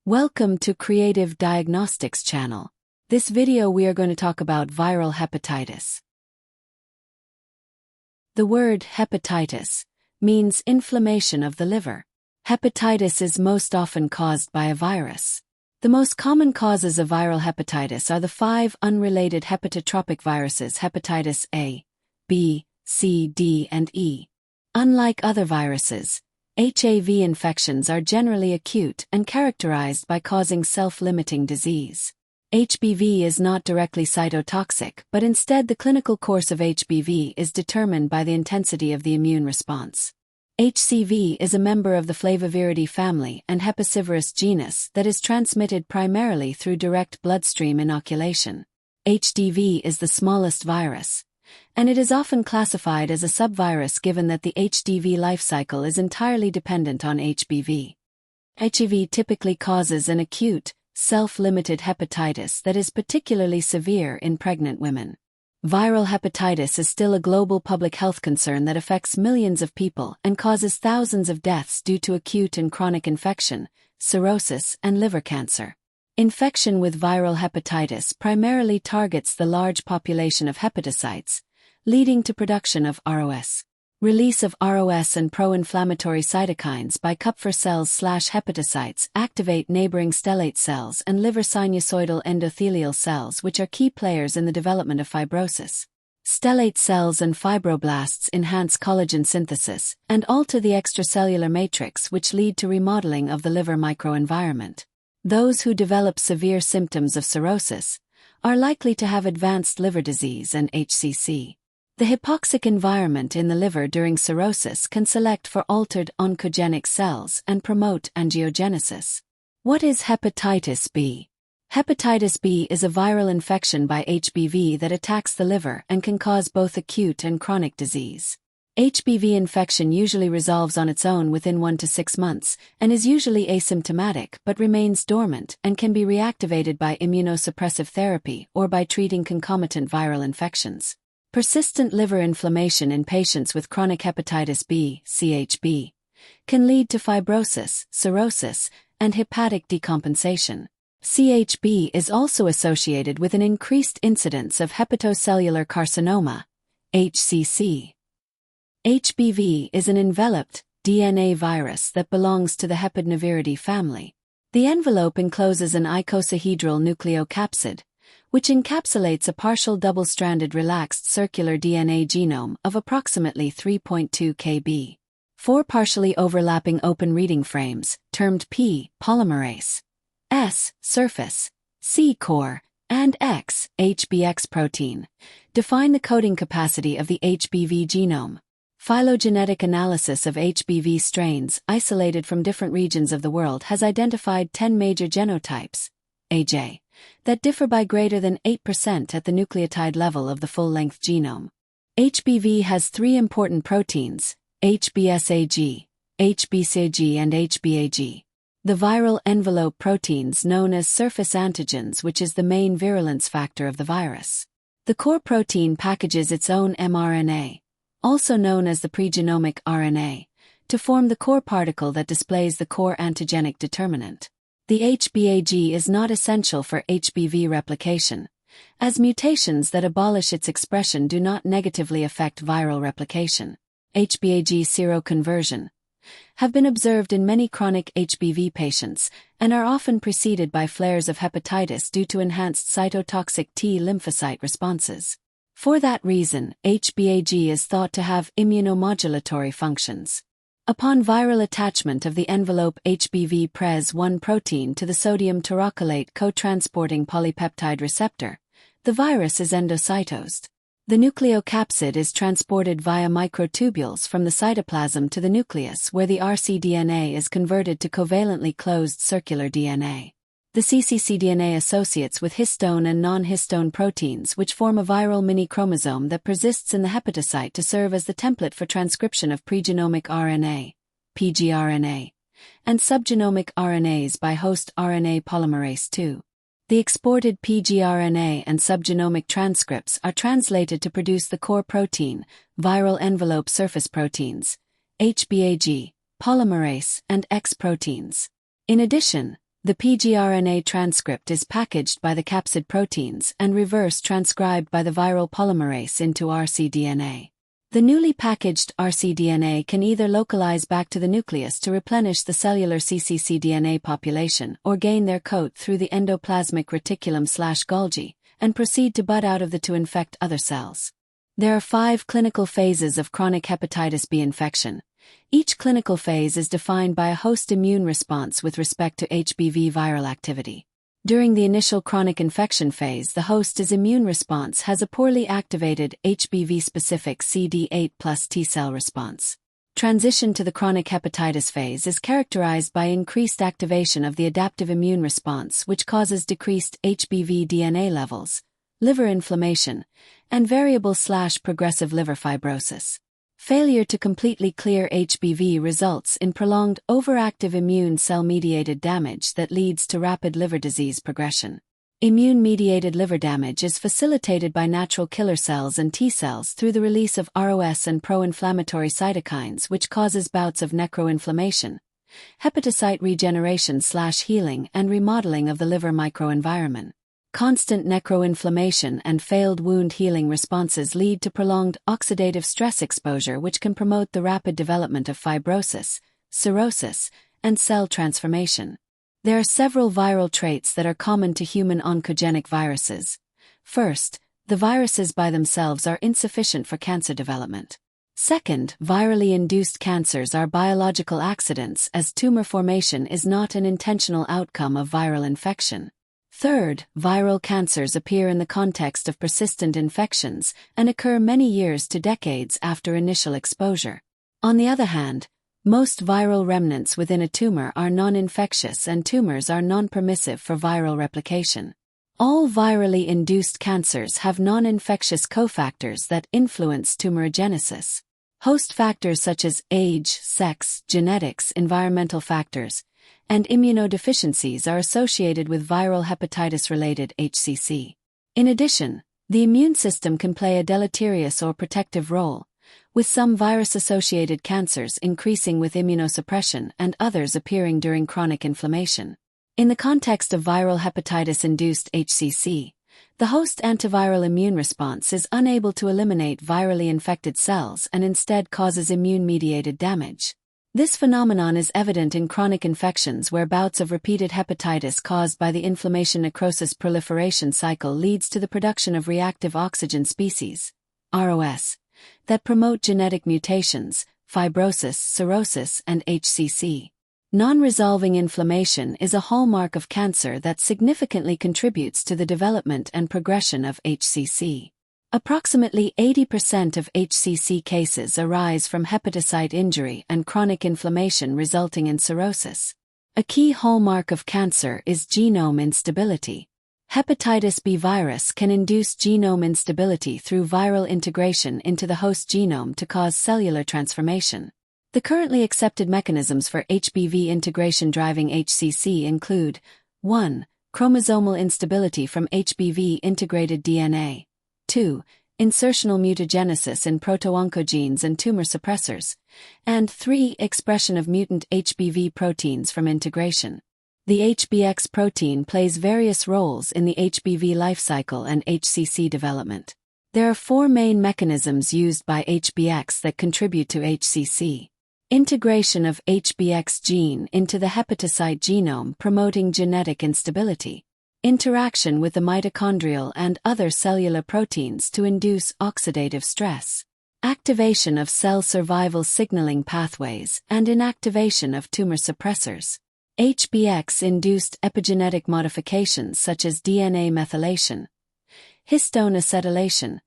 Welcome to Creative Diagnostics channel. This video we are going to talk about viral hepatitis. The word hepatitis means inflammation of the liver. Hepatitis is most often caused by a virus. The most common causes of viral hepatitis are the 5 unrelated hepatotropic viruses hepatitis A, B, C, D, and E. Unlike other viruses, HAV infections are generally acute and characterized by causing self-limiting disease. HBV is not directly cytotoxic, but instead the clinical course of HBV is determined by the intensity of the immune response. HCV is a member of the Flaviviridae family and Hepicivirus genus that is transmitted primarily through direct bloodstream inoculation. HDV is the smallest virus, and it is often classified as a subvirus given that the HDV life cycle is entirely dependent on HBV. HBV typically causes an acute, self-limited hepatitis that is particularly severe in pregnant women. Viral hepatitis is still a global public health concern that affects millions of people and causes thousands of deaths due to acute and chronic infection, cirrhosis, and liver cancer. Infection with viral hepatitis primarily targets the large population of hepatocytes, leading to production of ROS. Release of ROS and pro-inflammatory cytokines by Kupffer cells/hepatocytes activate neighboring stellate cells and liver sinusoidal endothelial cells, which are key players in the development of fibrosis. Stellate cells and fibroblasts enhance collagen synthesis and alter the extracellular matrix, which lead to remodeling of the liver microenvironment. Those who develop severe symptoms of cirrhosis are likely to have advanced liver disease and HCC. The hypoxic environment in the liver during cirrhosis can select for altered oncogenic cells and promote angiogenesis. What is hepatitis B? Hepatitis B is a viral infection by HBV that attacks the liver and can cause both acute and chronic disease. HBV infection usually resolves on its own within 1 to 6 months and is usually asymptomatic but remains dormant and can be reactivated by immunosuppressive therapy or by treating concomitant viral infections. Persistent liver inflammation in patients with chronic hepatitis B, CHB, can lead to fibrosis, cirrhosis, and hepatic decompensation. CHB is also associated with an increased incidence of hepatocellular carcinoma, HCC. HBV is an enveloped DNA virus that belongs to the Hepidnaviridae family. The envelope encloses an icosahedral nucleocapsid, which encapsulates a partial double-stranded relaxed circular DNA genome of approximately 3.2 kb. 4 partially overlapping open reading frames, termed P, polymerase, S, surface, C, core, and X, HBX protein, define the coding capacity of the HBV genome. Phylogenetic analysis of HBV strains isolated from different regions of the world has identified 10 major genotypes, AJ, that differ by greater than 8% at the nucleotide level of the full-length genome. HBV has 3 important proteins, HBsAg, HBcAg and HBAg. The viral envelope proteins known as surface antigens, which is the main virulence factor of the virus. The core protein packages its own mRNA, also known as the pregenomic RNA, to form the core particle that displays the core antigenic determinant. The HBAg is not essential for HBV replication, as mutations that abolish its expression do not negatively affect viral replication. HBAg seroconversion have been observed in many chronic HBV patients and are often preceded by flares of hepatitis due to enhanced cytotoxic T lymphocyte responses. For that reason, HBAg is thought to have immunomodulatory functions. Upon viral attachment of the envelope HBV Pres1 protein to the sodium terocholate co-transporting polypeptide receptor, the virus is endocytosed. The nucleocapsid is transported via microtubules from the cytoplasm to the nucleus, where the rcDNA is converted to covalently closed circular DNA. The cccDNA associates with histone and non-histone proteins, which form a viral mini-chromosome that persists in the hepatocyte to serve as the template for transcription of pregenomic RNA, pgRNA, and subgenomic RNAs by host RNA polymerase II. The exported pgRNA and subgenomic transcripts are translated to produce the core protein, viral envelope surface proteins, HBAg, polymerase, and X proteins. In addition, The pgRNA transcript is packaged by the capsid proteins and reverse transcribed by the viral polymerase into rcDNA. The newly packaged rcDNA can either localize back to the nucleus to replenish the cellular cccDNA population or gain their coat through the endoplasmic reticulum/Golgi and proceed to bud out of to infect other cells. There are 5 clinical phases of chronic hepatitis B infection. Each clinical phase is defined by a host immune response with respect to HBV viral activity. During the initial chronic infection phase, the host's immune response has a poorly activated HBV-specific CD8 plus T-cell response. Transition to the chronic hepatitis phase is characterized by increased activation of the adaptive immune response, which causes decreased HBV DNA levels, liver inflammation, and variable/progressive liver fibrosis. Failure to completely clear HBV results in prolonged overactive immune cell-mediated damage that leads to rapid liver disease progression. Immune-mediated liver damage is facilitated by natural killer cells and T cells through the release of ROS and pro-inflammatory cytokines, which causes bouts of necroinflammation, hepatocyte regeneration/healing, and remodeling of the liver microenvironment. Constant necroinflammation and failed wound healing responses lead to prolonged oxidative stress exposure, which can promote the rapid development of fibrosis, cirrhosis, and cell transformation. There are several viral traits that are common to human oncogenic viruses. First, the viruses by themselves are insufficient for cancer development. Second, virally induced cancers are biological accidents, as tumor formation is not an intentional outcome of viral infection. Third, viral cancers appear in the context of persistent infections and occur many years to decades after initial exposure. On the other hand, most viral remnants within a tumor are non-infectious and tumors are non-permissive for viral replication. All virally induced cancers have non-infectious cofactors that influence tumorigenesis. Host factors such as age, sex, genetics, environmental factors, and immunodeficiencies are associated with viral hepatitis-related HCC. In addition, the immune system can play a deleterious or protective role, with some virus-associated cancers increasing with immunosuppression and others appearing during chronic inflammation. In the context of viral hepatitis-induced HCC, the host antiviral immune response is unable to eliminate virally infected cells and instead causes immune-mediated damage. This phenomenon is evident in chronic infections where bouts of repeated hepatitis caused by the inflammation-necrosis proliferation cycle leads to the production of reactive oxygen species, ROS, that promote genetic mutations, fibrosis, cirrhosis, and HCC. Non-resolving inflammation is a hallmark of cancer that significantly contributes to the development and progression of HCC. Approximately 80% of HCC cases arise from hepatocyte injury and chronic inflammation resulting in cirrhosis. A key hallmark of cancer is genome instability. Hepatitis B virus can induce genome instability through viral integration into the host genome to cause cellular transformation. The currently accepted mechanisms for HBV integration driving HCC include 1. Chromosomal instability from HBV-integrated DNA. 2. Insertional mutagenesis in proto-oncogenes and tumor suppressors. And 3. Expression of mutant HBV proteins from integration. The HBX protein plays various roles in the HBV life cycle and HCC development. There are 4 main mechanisms used by HBX that contribute to HCC. Integration of HBX gene into the hepatocyte genome promoting genetic instability. Interaction with the mitochondrial and other cellular proteins to induce oxidative stress. Activation of cell survival signaling pathways and inactivation of tumor suppressors. HBX-induced epigenetic modifications such as DNA methylation, histone acetylation,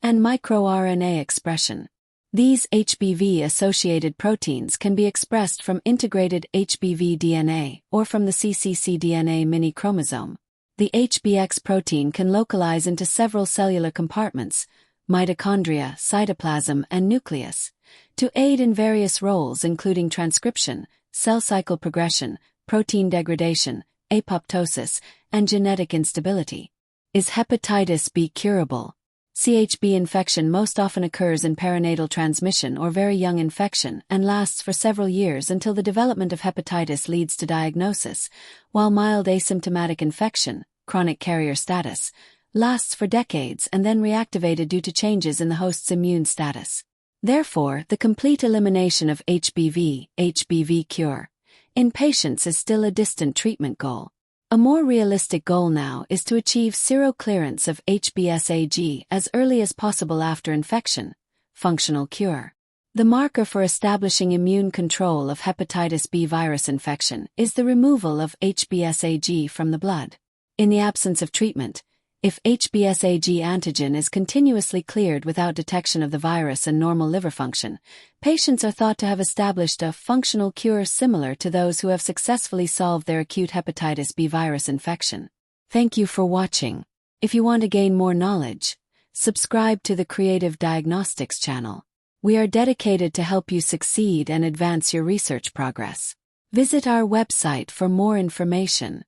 and microRNA expression. These HBV-associated proteins can be expressed from integrated HBV DNA or from the cccDNA mini-chromosome. The HBX protein can localize into several cellular compartments, mitochondria, cytoplasm, and nucleus, to aid in various roles including transcription, cell cycle progression, protein degradation, apoptosis, and genetic instability. Is hepatitis B curable? CHB infection most often occurs in perinatal transmission or very young infection and lasts for several years until the development of hepatitis leads to diagnosis, while mild asymptomatic infection, chronic carrier status, lasts for decades and then reactivated due to changes in the host's immune status. Therefore, the complete elimination of HBV cure in patients is still a distant treatment goal. A more realistic goal now is to achieve seroclearance of HBsAg as early as possible after infection, functional cure. The marker for establishing immune control of hepatitis B virus infection is the removal of HBsAg from the blood. In the absence of treatment, if HBsAg antigen is continuously cleared without detection of the virus and normal liver function, patients are thought to have established a functional cure similar to those who have successfully solved their acute hepatitis B virus infection. Thank you for watching. If you want to gain more knowledge, subscribe to the Creative Diagnostics channel. We are dedicated to help you succeed and advance your research progress. Visit our website for more information.